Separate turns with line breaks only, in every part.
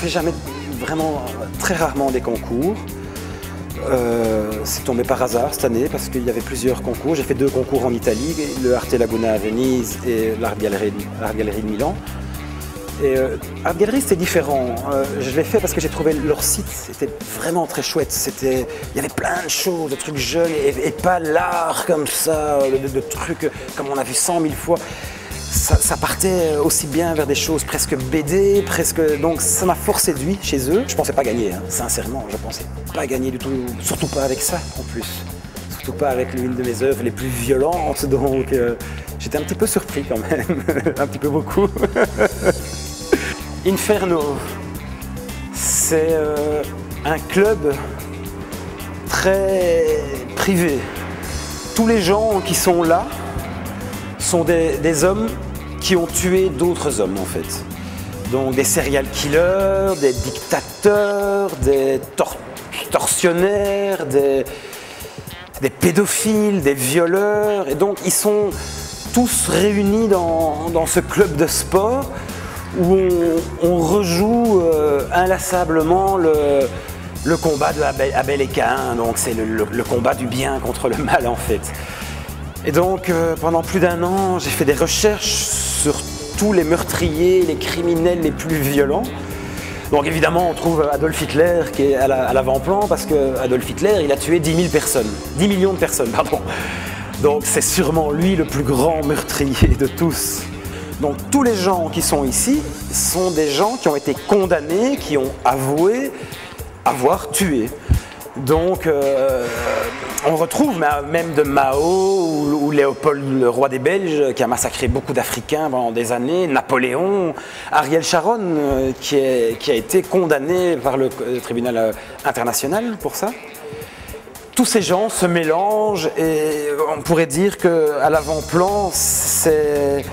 Jamais vraiment très rarement des concours. C'est tombé par hasard cette année parce qu'il y avait plusieurs concours. J'ai fait 2 concours en Italie, le Arte Laguna à Venise et l'Art Gallery de Milan. Et Art Gallery c'était différent. Je l'ai fait parce que j'ai trouvé leur site, c'était vraiment très chouette. Il y avait plein de choses, de trucs jeunes et pas l'art comme ça, de trucs comme on a vu 100 000 fois. Ça partait aussi bien vers des choses presque BD, donc ça m'a fort séduit chez eux. Je pensais pas gagner, hein, sincèrement, je pensais pas gagner du tout, surtout pas avec ça en plus. Surtout pas avec l'une de mes œuvres les plus violentes, donc j'étais un petit peu surpris quand même, un petit peu beaucoup. Inferno, c'est un club très privé. Tous les gens qui sont là sont des hommes qui ont tué d'autres hommes en fait. Donc des serial killers, des dictateurs, des tortionnaires, des pédophiles, des violeurs. Et donc ils sont tous réunis dans ce club de sport où on rejoue inlassablement le combat de Abel et Caïn. Donc c'est le combat du bien contre le mal en fait. Et donc, pendant plus d'1 an, j'ai fait des recherches sur tous les meurtriers, les criminels les plus violents. Donc évidemment, on trouve Adolf Hitler qui est à l'avant-plan parce que Adolf Hitler, il a tué 10 000 personnes, 10 millions de personnes, pardon. Donc c'est sûrement lui le plus grand meurtrier de tous. Donc tous les gens qui sont ici sont des gens qui ont été condamnés, qui ont avoué avoir tué. Donc on retrouve même de Mao ou Léopold, le roi des Belges, qui a massacré beaucoup d'Africains pendant des années, Napoléon, Ariel Sharon, qui a été condamné par le tribunal international pour ça. Tous ces gens se mélangent et on pourrait dire qu'à l'avant-plan, c'est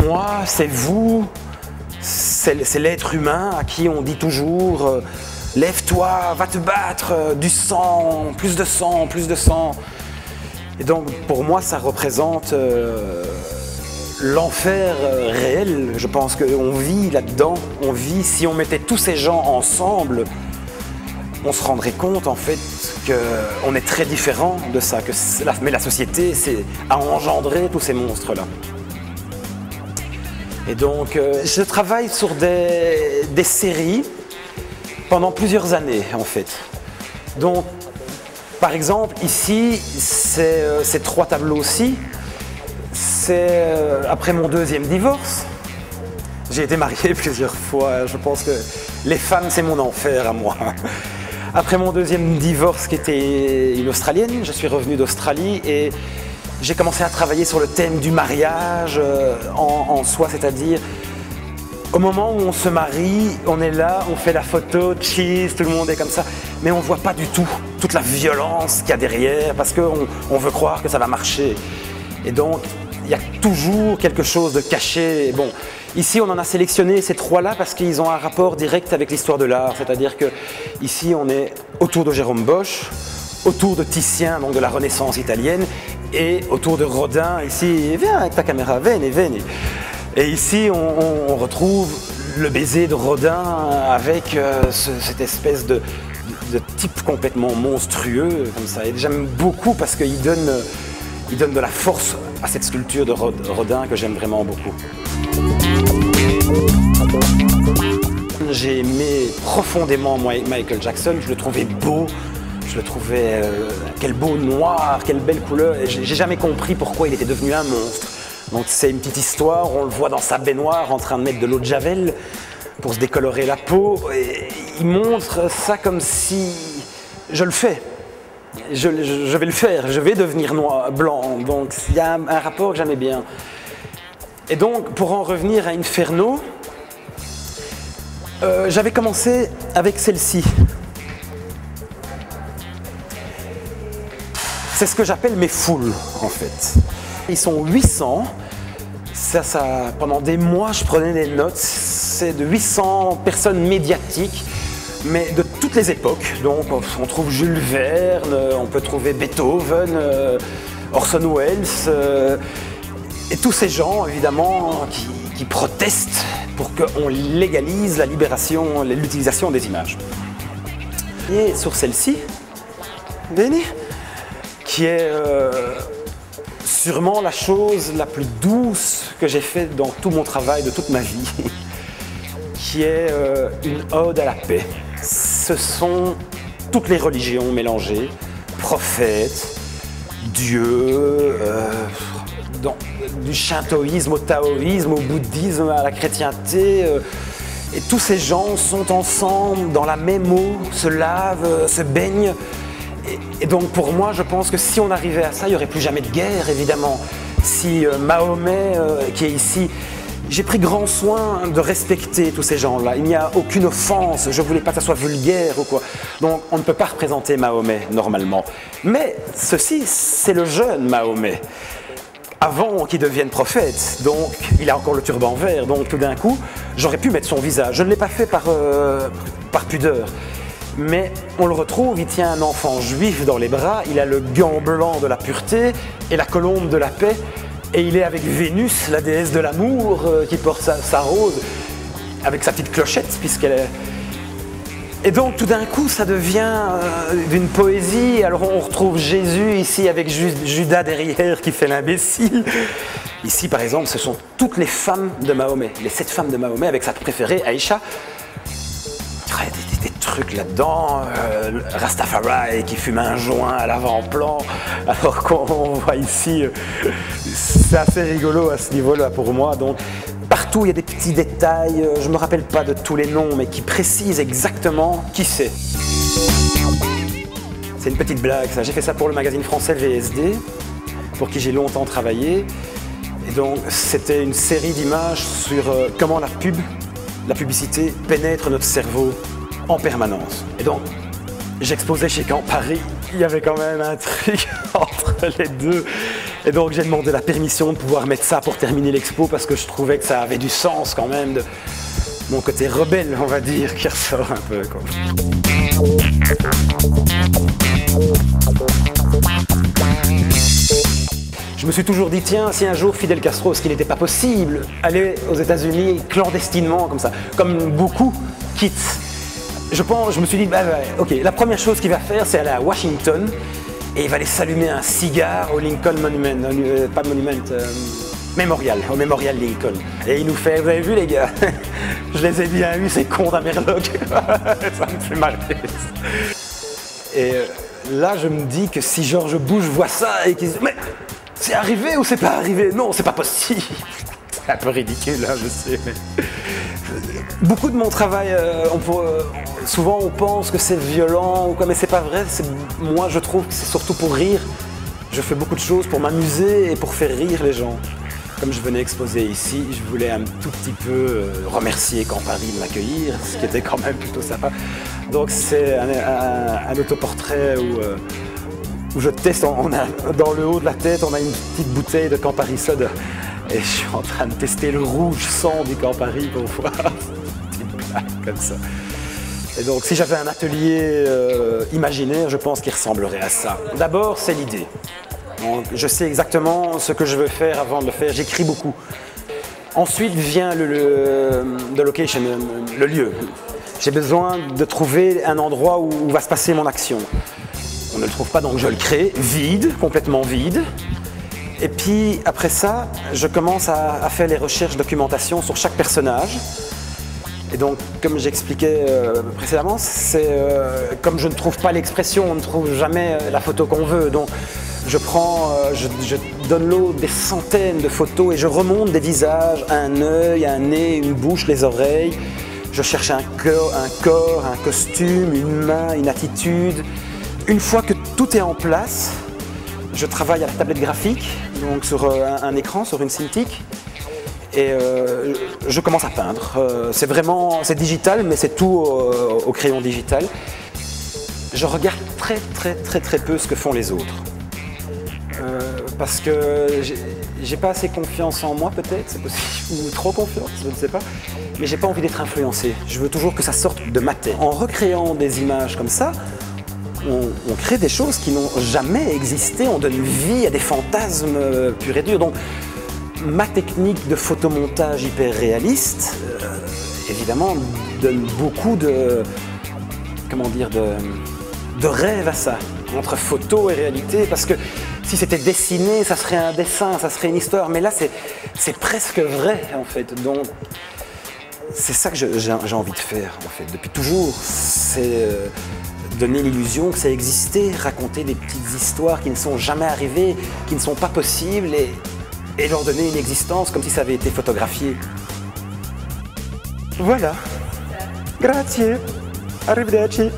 moi, c'est vous, c'est l'être humain à qui on dit toujours lève-toi, va te battre, du sang, plus de sang, plus de sang. Et donc pour moi ça représente l'enfer réel. Je pense qu'on vit là-dedans, on vit, si on mettait tous ces gens ensemble, on se rendrait compte en fait qu'on est très différent de ça, mais la société a engendré tous ces monstres-là. Et donc je travaille sur des séries pendant plusieurs années en fait. Donc par exemple ici c'est 3 tableaux-ci. C'est après mon 2e divorce. J'ai été marié plusieurs fois, je pense que les femmes c'est mon enfer à moi. Après mon 2e divorce qui était une Australienne, je suis revenu d'Australie et j'ai commencé à travailler sur le thème du mariage en soi, c'est-à-dire au moment où on se marie, on est là, on fait la photo, cheese, tout le monde est comme ça, mais on ne voit pas du tout toute la violence qu'il y a derrière parce qu'on veut croire que ça va marcher. Et donc, il y a toujours quelque chose de caché. Bon, ici, on en a sélectionné ces 3-là parce qu'ils ont un rapport direct avec l'histoire de l'art, c'est-à-dire que ici, on est autour de Jérôme Bosch, autour de Titien, donc de la Renaissance italienne, et autour de Rodin. Ici, viens avec ta caméra, venez. Et ici, on retrouve le baiser de Rodin avec cette espèce de type complètement monstrueux, comme ça. Et j'aime beaucoup parce qu'il donne de la force à cette sculpture de Rodin que j'aime vraiment beaucoup. J'ai aimé profondément Michael Jackson, je le trouvais beau. Je le trouvais, quel beau noir, quelle belle couleur. J'ai jamais compris pourquoi il était devenu un monstre. Donc c'est une petite histoire, on le voit dans sa baignoire en train de mettre de l'eau de Javel pour se décolorer la peau. Et il montre ça comme si je le fais. Je vais le faire, je vais devenir blanc. Donc il y a un rapport que j'aimais bien. Et donc pour en revenir à Inferno, j'avais commencé avec celle-ci. c'est ce que j'appelle mes foules, en fait. Ils sont 800. Pendant des mois, je prenais des notes. C'est de 800 personnes médiatiques, mais de toutes les époques. Donc, on trouve Jules Verne, on peut trouver Beethoven, Orson Welles, et tous ces gens, évidemment, qui protestent pour qu'on légalise la libération, l'utilisation des images. Et sur celle-ci, Benny, qui est sûrement la chose la plus douce que j'ai faite dans tout mon travail de toute ma vie, qui est une ode à la paix. Ce sont toutes les religions mélangées, prophètes, dieux, du shintoïsme au taoïsme, au bouddhisme, à la chrétienté. Et tous ces gens sont ensemble dans la même eau, se lavent, se baignent. Et donc pour moi, je pense que si on arrivait à ça, il n'y aurait plus jamais de guerre, évidemment. Si Mahomet, qui est ici, j'ai pris grand soin de respecter tous ces gens-là. Il n'y a aucune offense, je ne voulais pas que ça soit vulgaire ou quoi. Donc on ne peut pas représenter Mahomet normalement. Mais ceci, c'est le jeune Mahomet, avant qu'il devienne prophète. Donc il a encore le turban vert, donc tout d'un coup, j'aurais pu mettre son visage. Je ne l'ai pas fait par pudeur. Mais on le retrouve, il tient un enfant juif dans les bras, il a le gant blanc de la pureté et la colombe de la paix, et il est avec Vénus, la déesse de l'amour, qui porte sa rose, avec sa petite clochette, puisqu'elle est... Et donc tout d'un coup, ça devient d'une poésie. Alors on retrouve Jésus ici avec Judas derrière qui fait l'imbécile. Ici par exemple, ce sont toutes les femmes de Mahomet, les 7 femmes de Mahomet, avec sa préférée, Aïcha. Des trucs là-dedans, Rastafari qui fume un joint à l'avant-plan, alors qu'on voit ici, c'est assez rigolo à ce niveau-là pour moi. Donc partout il y a des petits détails, je ne me rappelle pas de tous les noms, mais qui précisent exactement qui c'est. C'est une petite blague ça, j'ai fait ça pour le magazine français VSD, pour qui j'ai longtemps travaillé. Et donc c'était une série d'images sur comment la publicité pénètre notre cerveau en permanence. Et donc, j'exposais chez Campari, il y avait quand même un truc entre les deux. Et donc, j'ai demandé la permission de pouvoir mettre ça pour terminer l'expo parce que je trouvais que ça avait du sens quand même, de mon côté rebelle, on va dire, qui ressort un peu. Quoi. Je me suis toujours dit, tiens, si un jour Fidel Castro, ce qui n'était pas possible, allait aux États-Unis clandestinement, comme ça, comme beaucoup quittent. Je me suis dit, ok, la première chose qu'il va faire, c'est aller à Washington et il va aller s'allumer un cigare au Lincoln Monument, pas Monument, Memorial, au Memorial Lincoln. Et il nous fait, vous avez vu les gars, je les ai bien eus, ces cons d'Amerloc, ça me fait marrer. Et là, je me dis que si George Bush voit ça et qu'il se dit, mais c'est arrivé ou c'est pas arrivé? Non, c'est pas possible. C'est un peu ridicule, hein, je sais, mais... Beaucoup de mon travail, souvent on pense que c'est violent ou quoi, mais c'est pas vrai. Moi, je trouve que c'est surtout pour rire. Je fais beaucoup de choses pour m'amuser et pour faire rire les gens. Comme je venais exposer ici, je voulais un tout petit peu remercier Campari de m'accueillir, ce qui était quand même plutôt sympa. Donc c'est un autoportrait où je teste, dans le haut de la tête, on a une petite bouteille de Campari Soda. Et je suis en train de tester le rouge sang du Campari pour voir une petite blague comme ça. Et donc si j'avais un atelier imaginaire, je pense qu'il ressemblerait à ça. D'abord, c'est l'idée. Donc, je sais exactement ce que je veux faire avant de le faire, j'écris beaucoup. Ensuite vient the location, le lieu. J'ai besoin de trouver un endroit où va se passer mon action. On ne le trouve pas, donc je le crée, vide, complètement vide. Et puis après ça, je commence à faire les recherches documentation sur chaque personnage. Et donc, comme j'expliquais précédemment, comme je ne trouve pas l'expression, on ne trouve jamais la photo qu'on veut. Donc, je download des centaines de photos et je remonte des visages, un œil, un nez, une bouche, les oreilles. Je cherche un corps, un costume, une main, une attitude. Une fois que tout est en place, je travaille à la tablette graphique, donc sur un écran, sur une Cintiq, et je commence à peindre. C'est digital, mais c'est tout au crayon digital. Je regarde très peu ce que font les autres. parce que j'ai pas assez confiance en moi peut-être, c'est possible, ou trop confiance, je ne sais pas. Mais j'ai pas envie d'être influencé. Je veux toujours que ça sorte de ma tête. En recréant des images comme ça, on crée des choses qui n'ont jamais existé, on donne vie à des fantasmes purs et durs. Donc, ma technique de photomontage hyper réaliste, évidemment, donne beaucoup de, comment dire, de rêve à ça, entre photo et réalité, parce que si c'était dessiné, ça serait un dessin, ça serait une histoire, mais là, c'est presque vrai, en fait. Donc, c'est ça que j'ai envie de faire, en fait, depuis toujours. C'est donner l'illusion que ça existait, raconter des petites histoires qui ne sont jamais arrivées, qui ne sont pas possibles, et leur donner une existence comme si ça avait été photographié. Voilà. Grazie. Arrivederci.